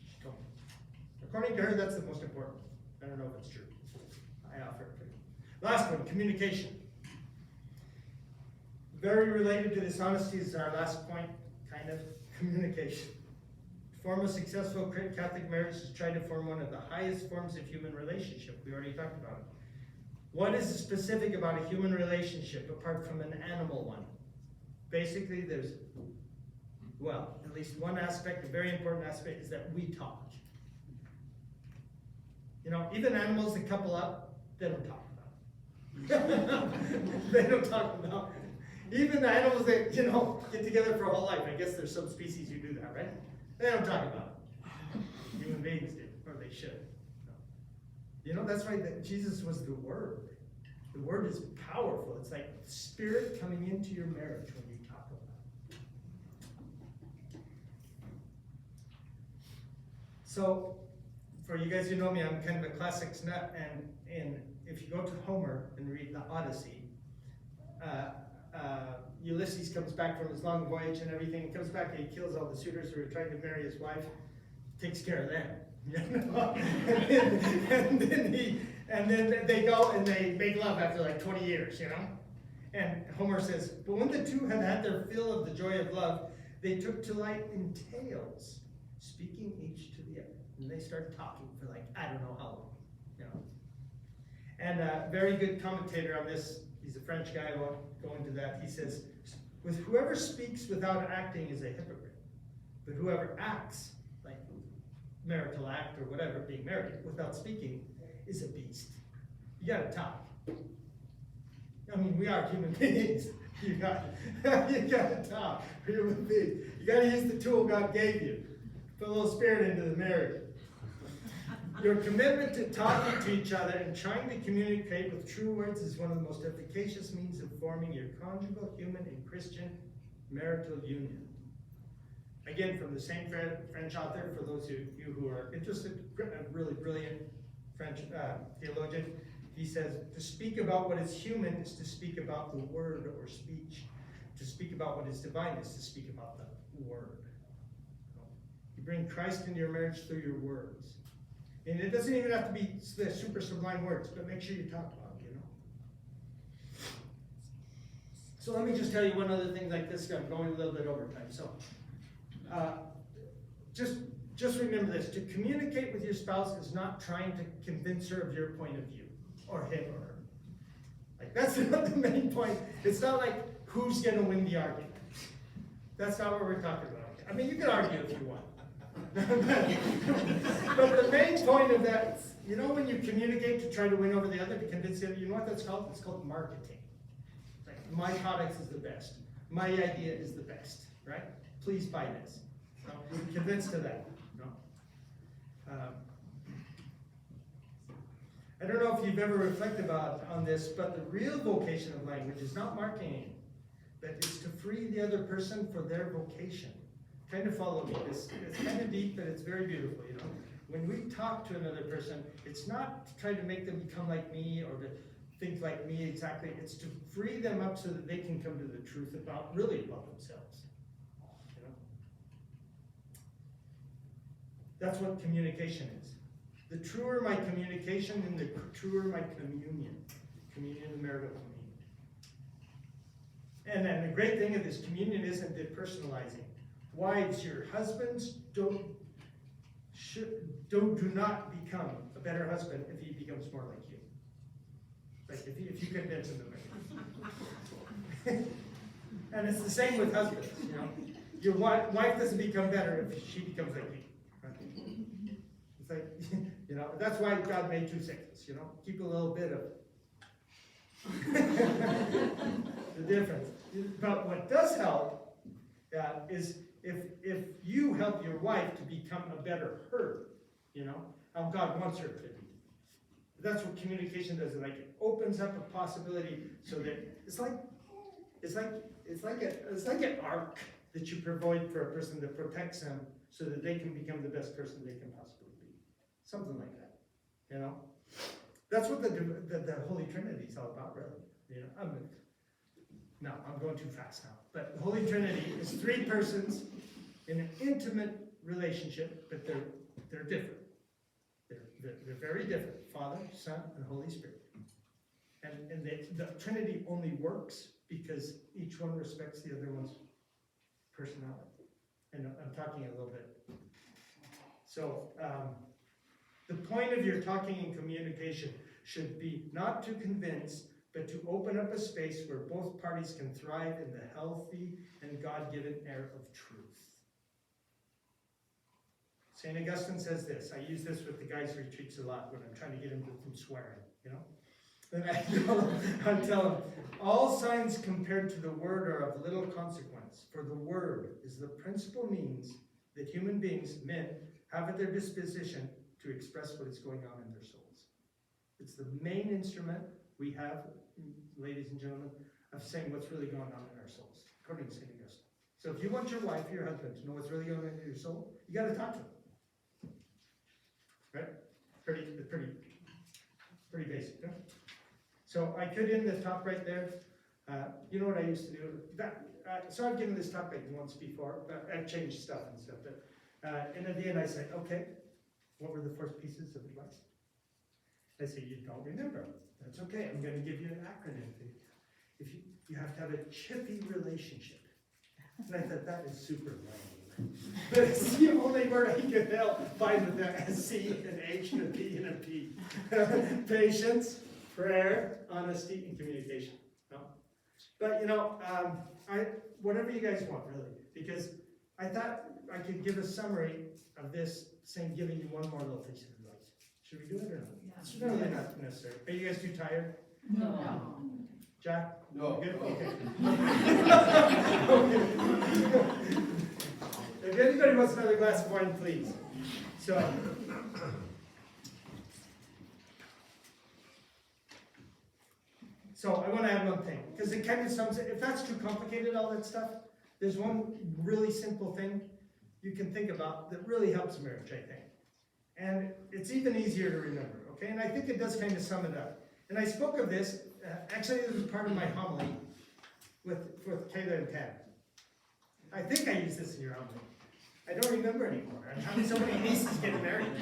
She told me. According to her, that's the most important. I don't know if it's true. I offer it to you. Last one, communication. Very related to this honesty is our last point, kind of, communication. To form a successful Catholic marriage is trying to form one of the highest forms of human relationship. We already talked about it. What is specific about a human relationship apart from an animal one? Basically, there's, well, at least one aspect, a very important aspect, is that we talk. You know, even animals that couple up, they don't talk about it. They don't talk about it. Even the animals that, you know, get together for a whole life. I guess there's some species who do that, right? They don't talk about it. Human beings do, or they should. No. You know, that's right, that Jesus was the Word. The Word is powerful. It's like Spirit coming into your marriage when you talk about it. So, for you guys who know me, I'm kind of a classics nut, and if you go to Homer and read the Odyssey, Ulysses comes back from his long voyage and everything. He comes back and he kills all the suitors who are trying to marry his wife, takes care of them. You know? and then they go and they make love after like 20 years, you know? And Homer says, but when the two had had their fill of the joy of love, they took to light in tales, speaking each to the other. And they started talking for like, I don't know how long, you know? And a very good commentator on this, he's a French guy, I won't go into that. He says, with whoever speaks without acting is a hypocrite, but whoever acts, like marital act or whatever, being married, without speaking, is a beast. You gotta talk. I mean, we are human beings. You gotta talk. We're human beings. You gotta use the tool God gave you. Put a little spirit into the marriage. Your commitment to talking to each other and trying to communicate with true words is one of the most efficacious means of forming your conjugal, human, and Christian marital union. Again, from the same French author, for those of you who are interested, a really brilliant French theologian, he says, to speak about what is human is to speak about the word or speech. To speak about what is divine is to speak about the word. You bring Christ into your marriage through your words. And it doesn't even have to be the super sublime words, but make sure you talk about it, you know. So let me just tell you one other thing like this. I'm going a little bit over time. So just remember this. To communicate with your spouse is not trying to convince her of your point of view, or him or her. Like, that's not the main point. It's not like who's going to win the argument. That's not what we're talking about. I mean, you can argue if you want. But the main point of that, you know, when you communicate to try to win over the other, to convince the other, you know what that's called? It's called marketing. Like, my product is the best. My idea is the best, right? Please buy this. So, you're convinced of that. No? I don't know if you've ever reflected on this, but the real vocation of language is not marketing, but it's to free the other person for their vocation. Kind of follow me. It's kind of deep, but it's very beautiful, you know. When we talk to another person, it's not to try to make them become like me or to think like me exactly. It's to free them up so that they can come to the truth about themselves. You know? That's what communication is. The truer my communication, then the truer my communion. Communion, the marital communion. And then the great thing of this communion isn't depersonalizing. Wives, your husbands do not become a better husband if he becomes more like you. Like if you convince him to marry. And it's the same with husbands, you know. Your wife doesn't become better if she becomes like you. Right? It's like, you know, that's why God made 2 sexes, you know. Keep a little bit of the difference. But what does help is if you help your wife to become a better her, you know, how God wants her to be. That's what communication does. Like, it opens up a possibility so that it's like an ark that you provide for a person that protects them so that they can become the best person they can possibly be. Something like that, you know. That's what the Holy Trinity is all about, really. You know, I'm going too fast now. But the Holy Trinity is 3 persons in an intimate relationship, but they're different. They're very different. Father, Son, and Holy Spirit. And the Trinity only works because each one respects the other one's personality. And I'm talking a little bit. So, the point of your talking and communication should be not to convince, but to open up a space where both parties can thrive in the healthy and God-given air of truth. St. Augustine says this. I use this with the guys' retreats a lot when I'm trying to get them from swearing, you know. And I tell them, all signs compared to the word are of little consequence, for the word is the principal means that human beings, men, have at their disposition to express what is going on in their souls. It's the main instrument we have, ladies and gentlemen, of saying what's really going on in our souls, according to St. Augustine. So if you want your wife, your husband, to know what's really going on in your soul, you got to talk to them. Right? Pretty basic, huh? So I could end the talk right there. You know what I used to do? So I've given this talk like once before, but I've changed stuff and stuff. But, and at the end I said, okay, what were the first pieces of advice? I say, you don't remember. That's okay, I'm going to give you an acronym. If you have to have a chippy relationship. And I thought, that is super lame. But it's the only word I could find with a C, an H, and a P, and a P. Patience, prayer, honesty, and communication. No? But whatever you guys want, really. Because I thought I could give a summary of this, saying, giving you one more little piece of advice. Should we do it or not? It's really not necessary. Are you guys too tired? No. Jack? No. Good? Okay. If anybody wants another glass of wine, please. So I want to add one thing, because it kind of sums it. If that's too complicated, all that stuff, there's one really simple thing you can think about that really helps marriage, I think. And it's even easier to remember, okay? And I think it does kind of sum it up. And I spoke of this, actually this was part of my homily with Kayla and Pam. I think I used this in your homily. I don't remember anymore. I'm having so many nieces getting married.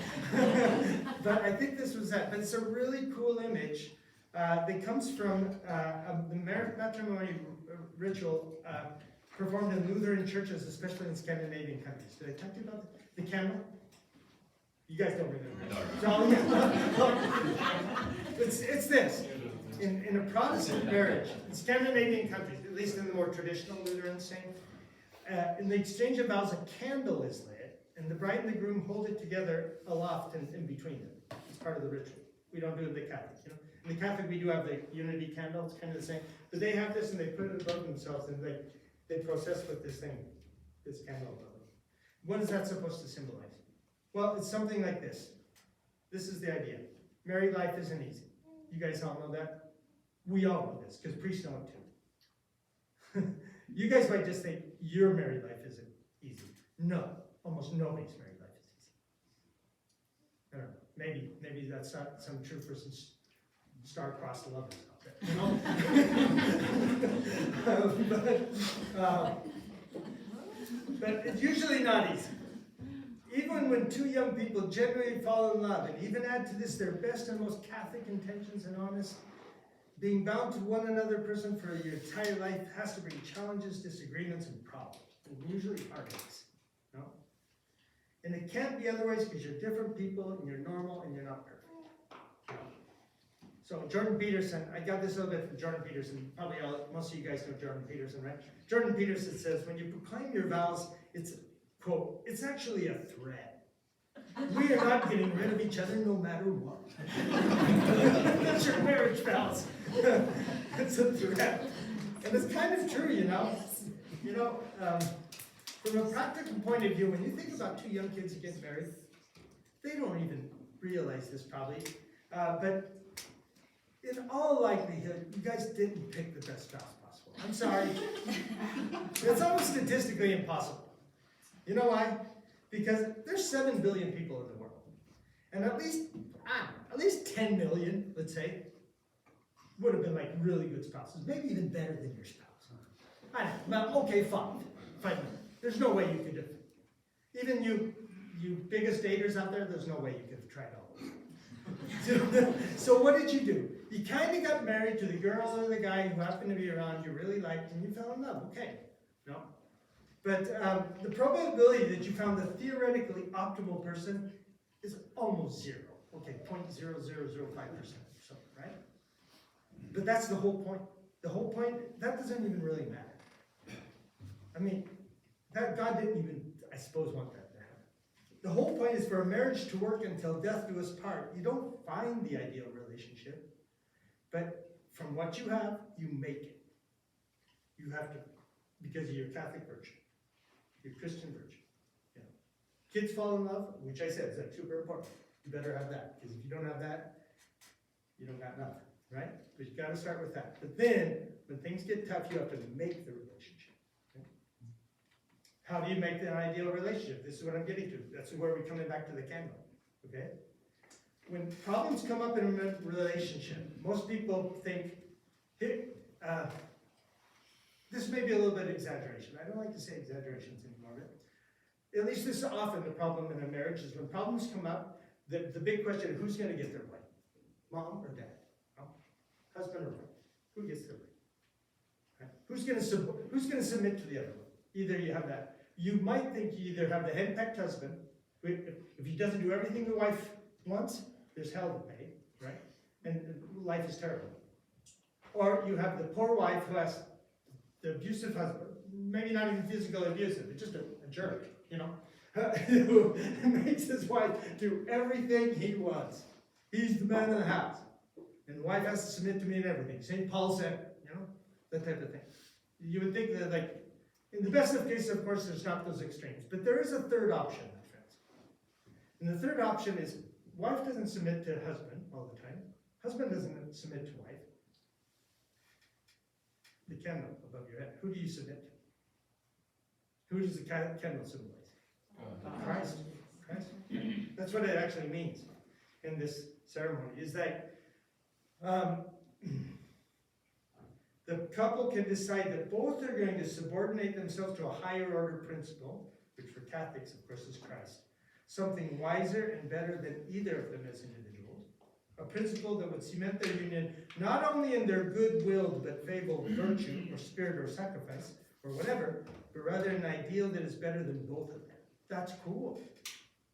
But I think this was that. But it's a really cool image that comes from the matrimony ritual performed in Lutheran churches, especially in Scandinavian countries. Did I talk to you about the candle? You guys don't remember. No. So, yeah. It's this. In a Protestant marriage, in Scandinavian countries, at least in the more traditional Lutheran saying, in the exchange of vows, a candle is lit, and the bride and the groom hold it together aloft in between them. It's part of the ritual. We don't do it in the Catholic, you know. In the Catholic, we do have the unity candle. It's kind of the same. But they have this, and they put it above themselves, and they process with this thing, this candle above them. What is that supposed to symbolize? Well, it's something like this. This is the idea. Married life isn't easy. You guys all know that? We all know this, because priests know it too. You guys might just think your married life isn't easy. No, almost nobody's married life is easy. I don't know. Maybe that's not some true for some star-crossed lovers out there, you know? But it's usually not easy. Even when two young people genuinely fall in love, and even add to this their best and most Catholic intentions and honest, being bound to one another person for your entire life has to bring challenges, disagreements, and problems, and usually heartaches. No? And it can't be otherwise because you're different people, and you're normal, and you're not perfect. So Jordan Peterson, I got this a little bit from Jordan Peterson. Probably most of you guys know Jordan Peterson, right? Jordan Peterson says, when you proclaim your vows, it's, quote, it's actually a threat. We are not getting rid of each other no matter what. That's your marriage vows. It's a threat. And it's kind of true, you know. You know, from a practical point of view, when you think about two young kids who get married, they don't even realize this probably. But in all likelihood, you guys didn't pick the best spouse possible. I'm sorry. It's almost statistically impossible. You know why? Because there's 7 billion people in the world. And at least 10 million, let's say, would have been like really good spouses. Maybe even better than your spouse. I know. Well, okay, fine. There's no way you could have. Even you biggest daters out there, there's no way you could have tried all of them. So what did you do? You kind of got married to the girl or the guy who happened to be around, you really liked, and you fell in love. Okay. No? But the probability that you found the theoretically optimal person is almost zero. Okay, 0.0005% or something, right? But that's the whole point. The whole point, that doesn't even really matter. I mean, that God didn't even, I suppose, want that to happen. The whole point is for a marriage to work until death do us part. You don't find the ideal relationship. But from what you have, you make it. You have to, because of your Catholic virtue, your Christian virtue. You know. Kids fall in love, which I said is like super important. You better have that, because if you don't have that, you don't got nothing, right? But you gotta start with that. But then, when things get tough, you have to make the relationship. Okay? How do you make an ideal relationship? This is what I'm getting to. That's where we're coming back to the candle, okay? When problems come up in a relationship, most people think, this may be a little bit of exaggeration. I don't like to say exaggerations anymore, but at least this is often the problem in a marriage is when problems come up, the big question, who's gonna get their way? Mom or dad? No? Husband or wife? Who gets their way? Right? Who's gonna submit to the other one? Either you have that. You might think you either have the henpecked husband, if he doesn't do everything the wife wants, there's hell to pay, right? And life is terrible. Or you have the poor wife who has the abusive husband, maybe not even physically abusive, but just a jerk, you know, who makes his wife do everything he wants. He's the man of the house. And the wife has to submit to me and everything. St. Paul said, you know, that type of thing. You would think that, like, in the best of cases, of course, there's not those extremes. But there is a third option, my friends. And the third option is wife doesn't submit to husband all the time. Husband doesn't submit to wife. The candle above your head. Who do you submit to? Who does the candle symbolize? Christ. Christ. That's what it actually means in this ceremony. Is that the couple can decide that both are going to subordinate themselves to a higher order principle, which for Catholics, of course, is Christ. Something wiser and better than either of them as individuals. A principle that would cement their union not only in their good-willed but fabled virtue or spirit or sacrifice or whatever, but rather an ideal that is better than both of them. That's cool.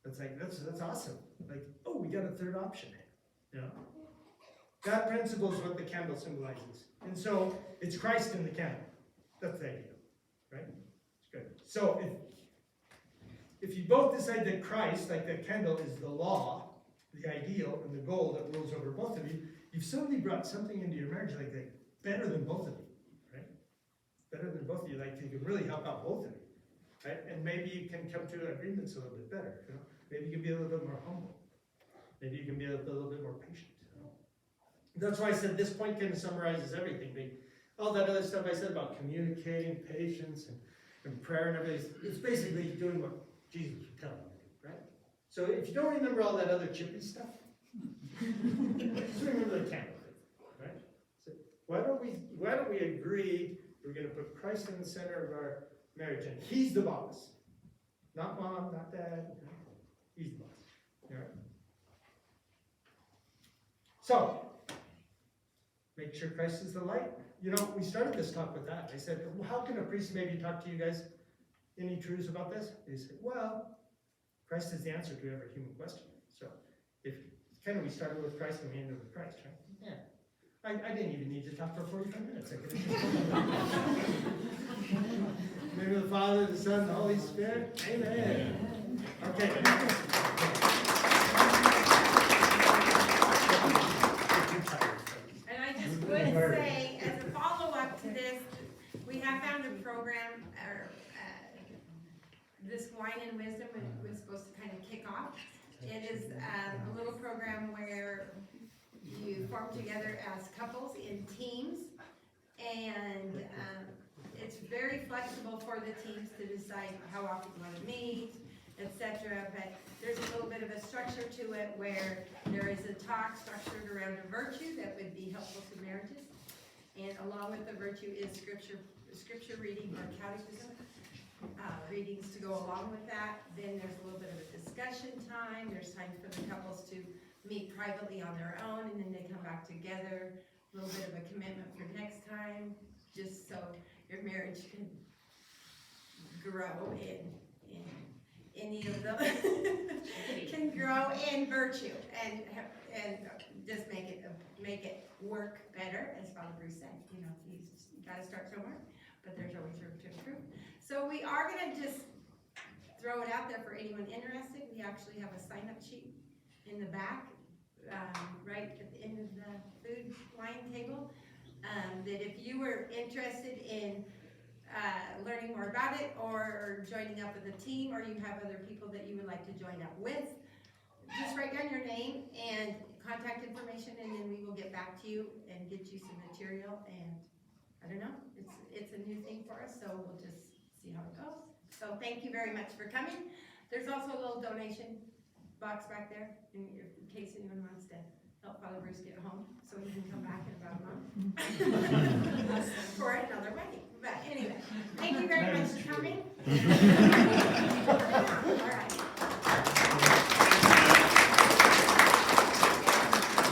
That's like that's awesome. Like, oh, we got a third option here. You know? That principle is what the candle symbolizes. And so it's Christ in the candle. That's the idea. Right? It's good. So if you both decide that Christ, like the candle, is the law, the ideal, and the goal that rules over both of you, you've suddenly brought something into your marriage like better than both of you, right? Better than both of you, like you can really help out both of you, right? And maybe you can come to agreements a little bit better, you know? Maybe you can be a little bit more humble. Maybe you can be a little bit more patient, you know? That's why I said this point kind of summarizes everything. All that other stuff I said about communicating, patience, and prayer and everything, it's basically doing what Jesus would tell you to do, right? So if you don't remember all that other chippy stuff, just remember the candle, right? So why don't we agree we're going to put Christ in the center of our marriage, and He's the boss, not mom, not dad. He's the boss. All right? So make sure Christ is the light. You know, we started this talk with that. I said, well, how can a priest maybe talk to you guys any truths about this? They said, well, Christ is the answer to every human question. So, if kind of we started with Christ and we ended with Christ, right? Yeah. I didn't even need to talk for 45 minutes. I could have just maybe the Father, the Son, the Holy Spirit. Amen. Okay. And I just would say, as a follow-up to this, we have found a program, this Wine and Wisdom was supposed to kind of kick off. It is a little program where you form together as couples in teams, and it's very flexible for the teams to decide how often you want to meet, etc. But there's a little bit of a structure to it where there is a talk structured around a virtue that would be helpful to marriages, and along with the virtue is scripture reading or catechism. Readings to go along with that. Then there's a little bit of a discussion time. There's time for the couples to meet privately on their own, and then they come back together. A little bit of a commitment for next time, just so your marriage can grow in any of them can grow in virtue and just make it work better, as Father Bruce said. You know, you got to start somewhere, but there's always room to improve. So we are going to just throw it out there for anyone interested. We actually have a sign-up sheet in the back, right at the end of the food line that if you were interested in learning more about it or joining up with a team, or you have other people that you would like to join up with, just write down your name and contact information, and then we will get back to you and get you some material. And I don't know, it's a new thing for us, so we'll just see how it goes. So thank you very much for coming. There's also a little donation box back there in case anyone wants to help Father Bruce get home, so he can come back in about a month for another wedding. But anyway, thank you very much for coming.